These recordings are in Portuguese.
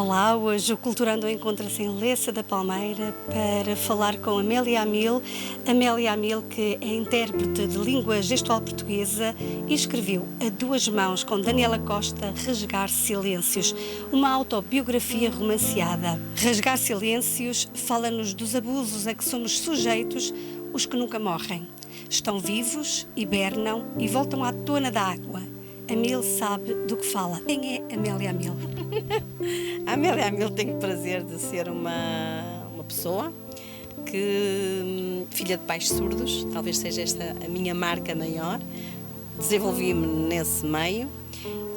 Olá, hoje o Culturando encontra-se em Lessa da Palmeira para falar com Amélia Amil. Amélia Amil, que é intérprete de língua gestual portuguesa e escreveu a duas mãos com Daniela Costa Rasgar Silêncios, uma autobiografia romanceada. Rasgar Silêncios fala-nos dos abusos a que somos sujeitos, os que nunca morrem. Estão vivos, hibernam e voltam à tona da água. Amil sabe do que fala. Quem é Amélia Amil? A Amélia Amil tem o prazer de ser uma pessoa que, filha de pais surdos, talvez seja esta a minha marca maior. Desenvolvi-me nesse meio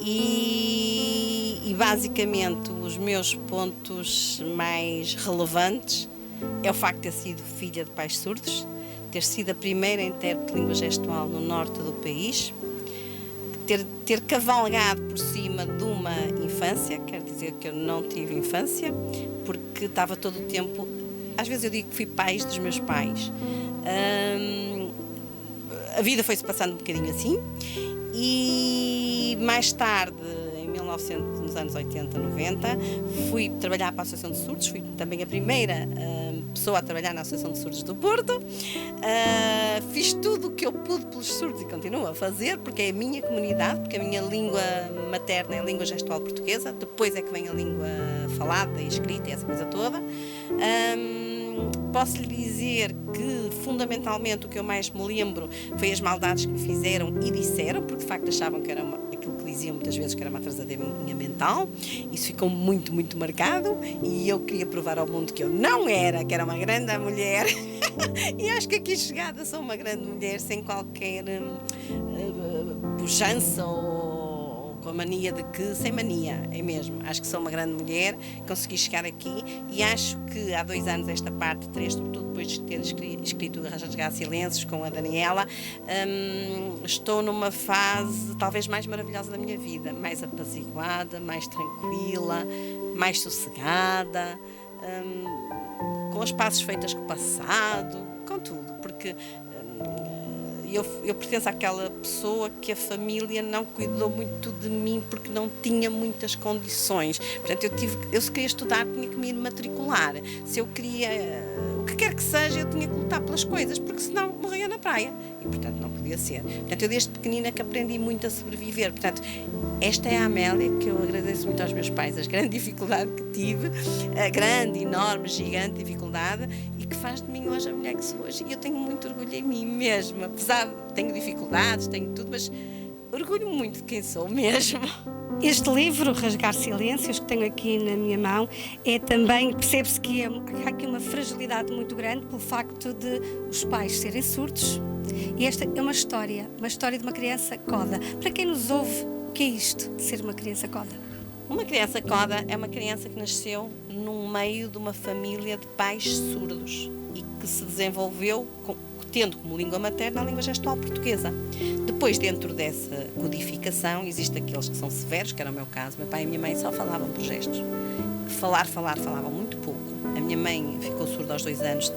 e basicamente os meus pontos mais relevantes é o facto de ter sido filha de pais surdos, ter sido a primeira intérprete de língua gestual no norte do país, ter cavalgado por cima de uma infância, quer dizer que eu não tive infância, porque estava todo o tempo, às vezes eu digo que fui pais dos meus pais. A vida foi-se passando um bocadinho assim, e mais tarde, nos anos 80, 90, fui trabalhar para a Associação de Surdos, fui também a primeira pessoa a trabalhar na Associação de Surdos do Porto. Fiz tudo o que eu pude pelos surdos e continuo a fazer, porque é a minha comunidade, porque a minha língua materna é a língua gestual portuguesa, depois é que vem a língua falada e escrita e essa coisa toda. Posso lhe dizer que, fundamentalmente, o que eu mais me lembro foi as maldades que me fizeram e disseram, porque de facto achavam que era aquilo que diziam muitas vezes, que era uma atrasadinha mental. Isso ficou muito, muito marcado e eu queria provar ao mundo que eu não era, que era uma grande mulher. E acho que aqui chegada sou uma grande mulher sem qualquer pujança ou com a mania de que, sem mania, é mesmo. Acho que sou uma grande mulher, consegui chegar aqui e acho que há 2 anos esta parte, 3, sobretudo depois de ter escrito Rasgar Silêncios com a Daniela, estou numa fase talvez mais maravilhosa da minha vida, mais apaziguada, mais tranquila, mais sossegada, com as pazes feitas com o passado, com tudo, porque eu pertenço àquela pessoa que a família não cuidou muito de mim porque não tinha muitas condições. Portanto, eu se queria estudar tinha que me ir matricular. Se eu queria o que quer que seja, eu tinha que lutar pelas coisas, porque senão morria na praia. E, portanto, não podia ser. Portanto, eu desde pequenina que aprendi muito a sobreviver. Portanto, esta é a Amélia, que eu agradeço muito aos meus pais, a grande dificuldade que tive, a grande, enorme, gigante dificuldade, e que faz de mim hoje a mulher que sou hoje. E eu tenho muito orgulho em mim mesmo, apesar de tenho dificuldades, tenho tudo, mas orgulho muito de quem sou mesmo. Este livro, Rasgar Silêncios, que tenho aqui na minha mão, é também, percebe-se que há aqui uma fragilidade muito grande pelo facto de os pais serem surdos. E esta é uma história de uma criança coda. Para quem nos ouve, o que é isto de ser uma criança coda? Uma criança coda é uma criança que nasceu no meio de uma família de pais surdos e que se desenvolveu tendo como língua materna a língua gestual portuguesa. Depois, dentro dessa codificação, existem aqueles que são severos, que era o meu caso. Meu pai e a minha mãe só falavam por gestos. Falavam muito pouco. A minha mãe ficou surda aos 2 anos,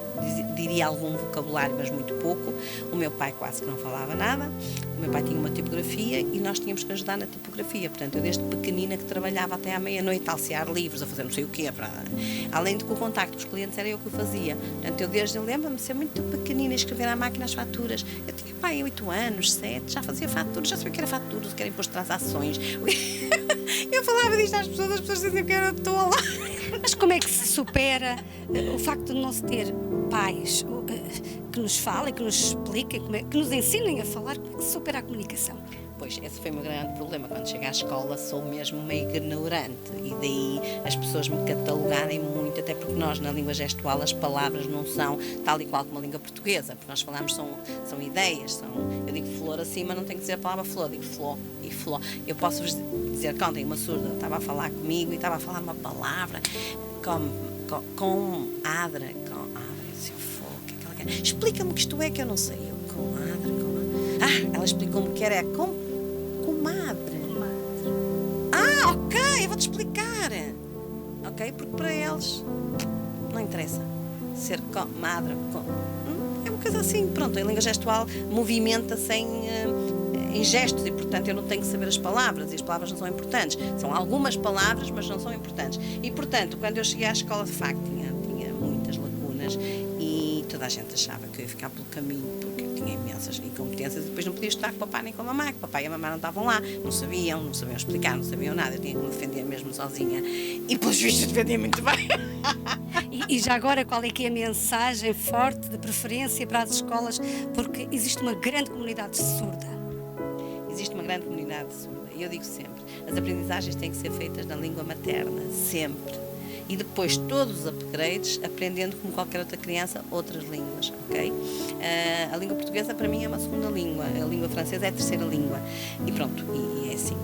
diria algum vocabulário, mas muito pouco. O meu pai quase que não falava nada. O meu pai tinha uma tipografia e nós tínhamos que ajudar na tipografia. Portanto, eu desde pequenina que trabalhava até à meia-noite a alcear livros, a fazer não sei o quê. Além de que o contacto com os clientes era eu que o fazia. Portanto, eu lembro-me de ser muito pequenina e escrever à máquina as faturas. Eu tinha, pai, 8 anos, 7, já fazia faturas, já sabia o que era faturas, o que era imposto de transações. Eu falava disto às pessoas, as pessoas diziam que era tola. Mas como é que se supera o facto de não se ter pais que nos falem, que nos expliquem, que nos ensinem a falar? Como é que se supera a comunicação? Pois, esse foi o meu grande problema. Quando cheguei à escola sou mesmo meio ignorante e daí as pessoas me catalogarem muito, até porque nós na língua gestual as palavras não são tal e qual como a língua portuguesa, porque nós falamos são ideias, eu digo flor acima, não tenho que dizer a palavra flor, digo flor e flor. Eu posso vos dizer que ontem uma surda estava a falar comigo e estava a falar uma palavra com adra, se eu for, o que é que ela quer? Explica-me o que isto é que eu não sei. Eu, com adra, ela explicou-me que era comadre. Ok, eu vou-te explicar. Ok, porque para eles não interessa ser comadre. É uma coisa assim, pronto, a língua gestual movimenta sem em gestos e, portanto, eu não tenho que saber as palavras, e as palavras não são importantes. São algumas palavras, mas não são importantes. E, portanto, quando eu cheguei à escola, de facto, tinha muitas lacunas e toda a gente achava que eu ia ficar pelo caminho, porque eu tinha imensas incompetências e depois não podia estudar com o papai nem com a mamãe, que o papai e a mamãe não estavam lá, não sabiam explicar, não sabiam nada, eu tinha que me defender mesmo sozinha e, pelos vistos, defendia muito bem. E já agora, qual é que é a mensagem forte de preferência para as escolas? Porque existe uma grande comunidade surda. Existe uma grande comunidade surda e eu digo sempre, as aprendizagens têm que ser feitas na língua materna, sempre. E depois todos os upgrades, aprendendo como qualquer outra criança, outras línguas, ok? A língua portuguesa para mim é uma segunda língua, a língua francesa é a terceira língua. E pronto, e é assim.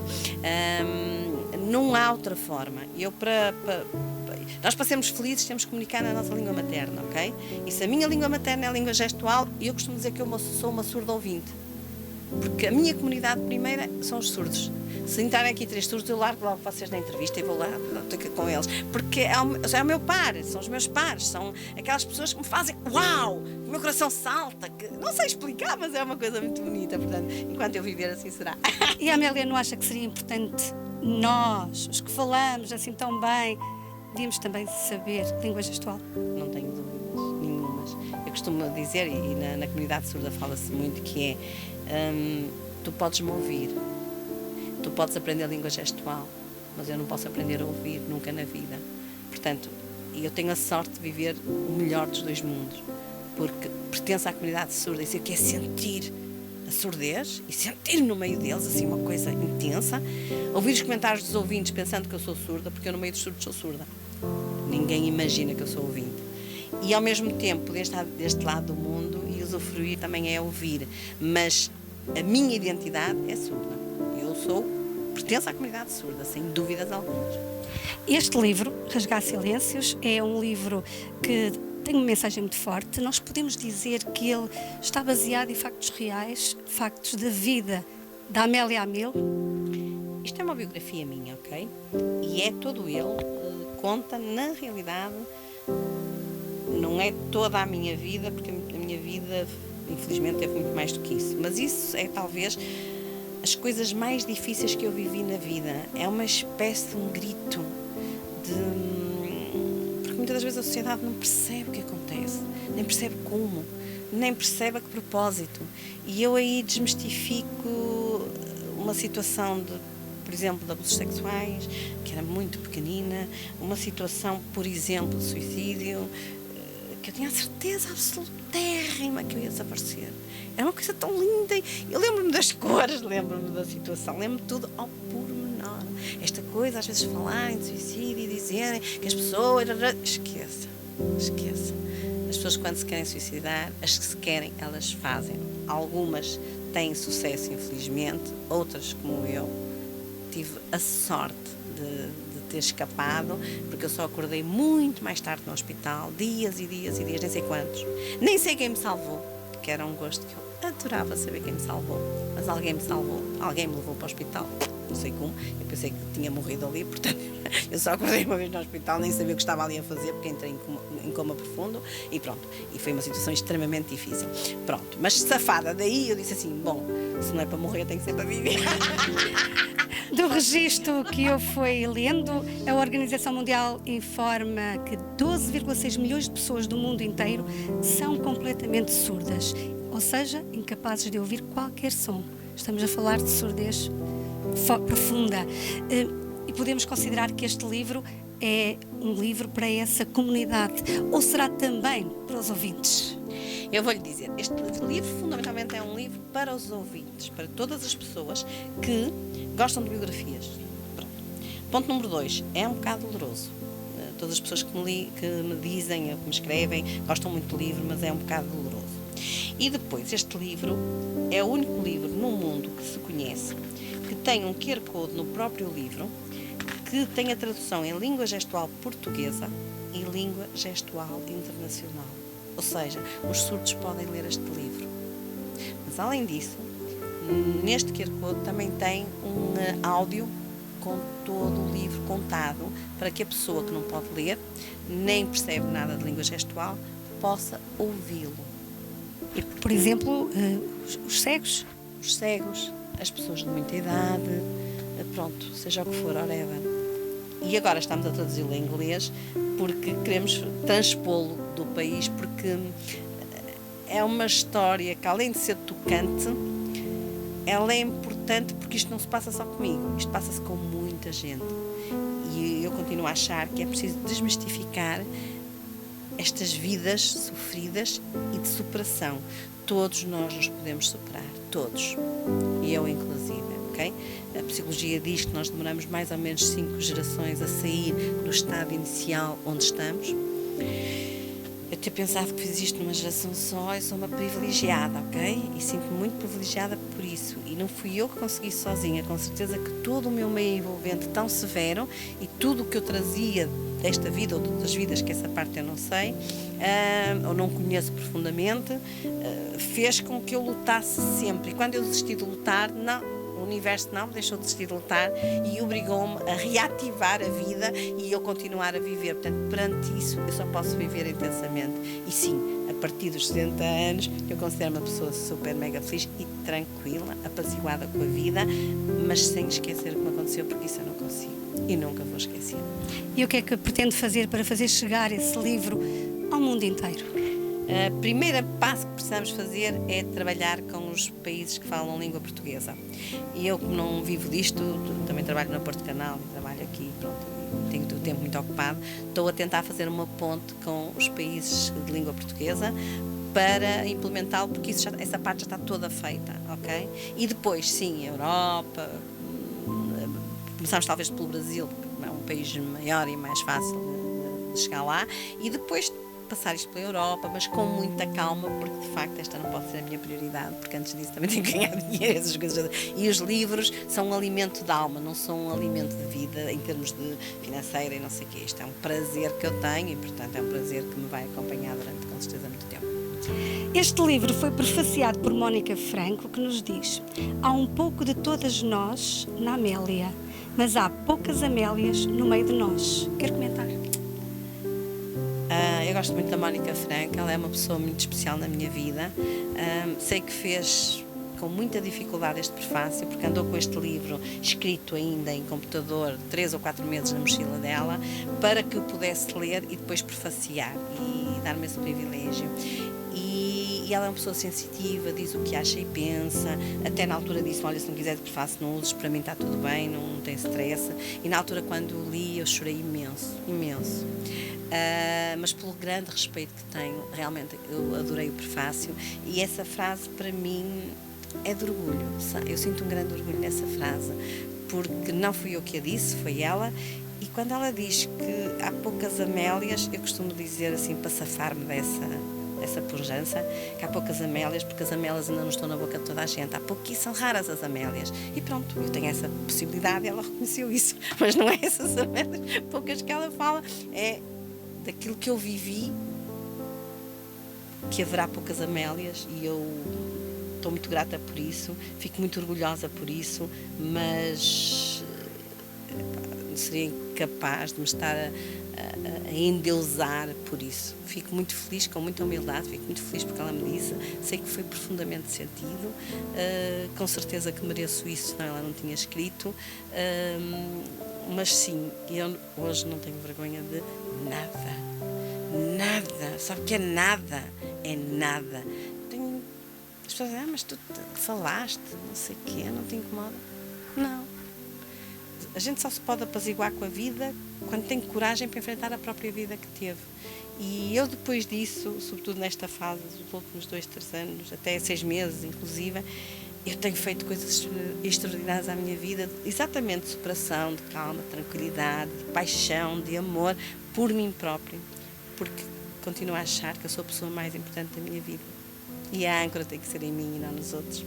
Não há outra forma. Nós, para sermos felizes, temos que comunicar na nossa língua materna, ok? E se a minha língua materna é a língua gestual, eu costumo dizer que eu sou uma surda ouvinte. Porque a minha comunidade primeira são os surdos. Se entrarem aqui 3 surdos, eu largo logo vocês na entrevista e vou lá com eles. Porque é o meu par, são os meus pares, são aquelas pessoas que me fazem uau! O meu coração salta, que não sei explicar, mas é uma coisa muito bonita. Portanto, enquanto eu viver assim será. E a Amélia não acha que seria importante nós, os que falamos assim tão bem, devíamos também saber língua gestual? Não tenho dúvidas nenhumas. Eu costumo dizer, e na comunidade surda fala-se muito, que é tu podes me ouvir, tu podes aprender a língua gestual, mas eu não posso aprender a ouvir nunca na vida. Portanto, eu tenho a sorte de viver o melhor dos dois mundos, porque pertenço à comunidade surda e sei o que é sentir a surdez e sentir no meio deles assim uma coisa intensa, ouvir os comentários dos ouvintes pensando que eu sou surda, porque eu no meio dos surdos sou surda. Ninguém imagina que eu sou ouvinte. E ao mesmo tempo poder estar deste lado do mundo e usufruir também é ouvir, mas a minha identidade é surda. Pertenço à comunidade surda, sem dúvidas algumas. Este livro, Rasgar Silêncios, é um livro que tem uma mensagem muito forte. Nós podemos dizer que ele está baseado em factos reais, factos da vida da Amélia Amil. Isto é uma biografia minha, ok? E é todo ele, conta, na realidade, não é toda a minha vida, porque a minha vida, infelizmente, teve muito mais do que isso. Mas isso é talvez as coisas mais difíceis que eu vivi na vida. É uma espécie de um grito porque muitas das vezes a sociedade não percebe o que acontece, nem percebe como, nem percebe a que propósito. E eu aí desmistifico uma situação por exemplo, de abusos sexuais, que era muito pequenina, uma situação, por exemplo, de suicídio, que eu tinha a certeza absolutérrima que eu ia desaparecer. Era uma coisa tão linda. Eu lembro-me das cores, lembro-me da situação, lembro-me de tudo ao pormenor. Esta coisa, às vezes, falarem de suicídio e dizerem que as pessoas... Esqueça. As pessoas, quando se querem suicidar, as que se querem, elas fazem. Algumas têm sucesso, infelizmente, outras, como eu, tive a sorte de ter escapado, porque eu só acordei muito mais tarde no hospital, dias e dias e dias, nem sei quantos. Nem sei quem me salvou, que era um gosto que eu adorava saber quem me salvou. Mas alguém me salvou, alguém me levou para o hospital, não sei como, eu pensei que tinha morrido ali, portanto, eu só acordei uma vez no hospital, nem sabia o que estava ali a fazer, porque entrei em coma profundo e pronto. E foi uma situação extremamente difícil. Pronto, mas safada, daí eu disse assim, bom, se não é para morrer, tem que ser para viver. Do registro que eu fui lendo, a Organização Mundial informa que 12,6 milhões de pessoas do mundo inteiro são completamente surdas, ou seja, incapazes de ouvir qualquer som. Estamos a falar de surdez profunda. E podemos considerar que este livro é um livro para essa comunidade, ou será também para os ouvintes? Eu vou lhe dizer, este livro fundamentalmente é um livro para os ouvintes, para todas as pessoas que gostam de biografias. Pronto. Ponto número 2, é um bocado doloroso. Todas as pessoas que me dizem, que me escrevem, gostam muito do livro, mas é um bocado doloroso. E depois, este livro é o único livro no mundo que se conhece que tem um QR Code no próprio livro, que tem a tradução em língua gestual portuguesa e língua gestual internacional. Ou seja, os surdos podem ler este livro. Mas, além disso, neste QR Code também tem um áudio com todo o livro contado, para que a pessoa que não pode ler, nem percebe nada de língua gestual, possa ouvi-lo. Por exemplo, os cegos? Os cegos, as pessoas de muita idade, pronto, seja o que for, whatever. E agora estamos a traduzi-lo em inglês porque queremos transpô-lo do país, porque é uma história que, além de ser tocante, ela é importante porque isto não se passa só comigo, isto passa-se com muita gente. E eu continuo a achar que é preciso desmistificar estas vidas sofridas e de superação. Todos nós nos podemos superar, todos, e eu inclusive, ok? A psicologia diz que nós demoramos mais ou menos 5 gerações a sair do estado inicial onde estamos. Eu ter pensado que fiz isto numa geração só, eu sou uma privilegiada, ok? E sinto-me muito privilegiada por isso. E não fui eu que consegui sozinha, com certeza que todo o meu meio envolvente tão severo e tudo o que eu trazia desta vida ou de outras vidas, que essa parte eu não sei, ou não conheço profundamente, fez com que eu lutasse sempre. E quando eu desisti de lutar, não, o universo não me deixou de desistir de lutar e obrigou-me a reativar a vida e eu continuar a viver. Portanto, perante isso, eu só posso viver intensamente. E sim, a partir dos 60 anos, eu considero uma pessoa super mega feliz e tranquila, apaziguada com a vida, mas sem esquecer o que me aconteceu, porque isso eu não consigo e nunca vou esquecer. E o que é que pretende fazer para fazer chegar esse livro ao mundo inteiro? O primeiro passo que precisamos fazer é trabalhar com os países que falam língua portuguesa. E eu, como não vivo disto, também trabalho no Porto Canal e trabalho aqui, pronto, e tenho o tempo muito ocupado, estou a tentar fazer uma ponte com os países de língua portuguesa para implementá-lo, porque essa parte já está toda feita, ok? E depois, sim, a Europa, começamos talvez pelo Brasil, porque é um país maior e mais fácil de chegar lá, e depois passar isto pela Europa, mas com muita calma, porque de facto esta não pode ser a minha prioridade, porque antes disso também tenho que ganhar dinheiro, essas coisas. E os livros são um alimento de alma, não são um alimento de vida em termos de financeira e não sei o quê. Isto é um prazer que eu tenho e, portanto, é um prazer que me vai acompanhar durante, com certeza, muito tempo. Este livro foi prefaciado por Mónica Franco, que nos diz: há um pouco de todas nós na Amélia, mas há poucas Amélias no meio de nós. Quer comentar? Eu gosto muito da Mónica Franco, ela é uma pessoa muito especial na minha vida. Sei que fez com muita dificuldade este prefácio, porque andou com este livro escrito ainda em computador 3 ou 4 meses na mochila dela, para que eu pudesse ler e depois prefaciar e dar-me esse privilégio. E ela é uma pessoa sensitiva, diz o que acha e pensa. Até na altura disse-me: olha, se não quiser de prefácio, não uses, para mim está tudo bem, não tem stress. E na altura, quando li, eu chorei imenso, imenso. Mas pelo grande respeito que tenho, realmente eu adorei o prefácio, e essa frase para mim é de orgulho. Eu sinto um grande orgulho nessa frase, porque não fui eu que a disse, foi ela. E quando ela diz que há poucas Amélias, eu costumo dizer assim, para safar-me dessa pujança, que há poucas Amélias, porque as Amélias ainda não estão na boca de toda a gente. Há pouquinho, são raras as Amélias. E pronto, eu tenho essa possibilidade e ela reconheceu isso. Mas não é essas Amélias poucas que ela fala, é daquilo que eu vivi, que haverá poucas Amélias, e eu estou muito grata por isso, fico muito orgulhosa por isso, mas seria incapaz de me estar a endeusar por isso. Fico muito feliz, com muita humildade, fico muito feliz porque ela me disse, sei que foi profundamente sentido, com certeza que mereço isso, senão ela não tinha escrito, mas sim, eu hoje não tenho vergonha de nada, sabe o que é nada? É nada. As pessoas dizem: mas tu falaste, não sei o quê, não te incomoda? Não. A gente só se pode apaziguar com a vida quando tem coragem para enfrentar a própria vida que teve. E eu, depois disso, sobretudo nesta fase dos últimos 2, 3 anos, até 6 meses inclusive, eu tenho feito coisas extraordinárias à minha vida, exatamente de superação, de calma, de tranquilidade, de paixão, de amor por mim próprio, porque continuo a achar que eu sou a pessoa mais importante da minha vida. E a âncora tem que ser em mim e não nos outros.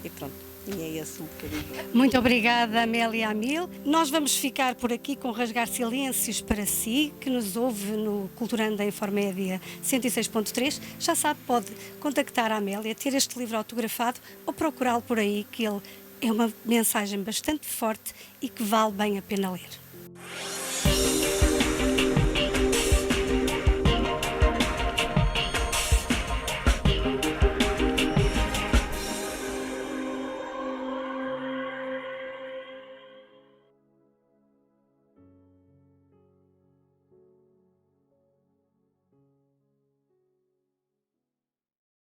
E pronto, e é esse um bocadinho. Muito obrigada, Amélia Amil. Nós vamos ficar por aqui com Rasgar Silêncios para si, que nos ouve no Culturando em Informédia 106.3. Já sabe, pode contactar a Amélia, ter este livro autografado ou procurá-lo por aí, que ele é uma mensagem bastante forte e que vale bem a pena ler.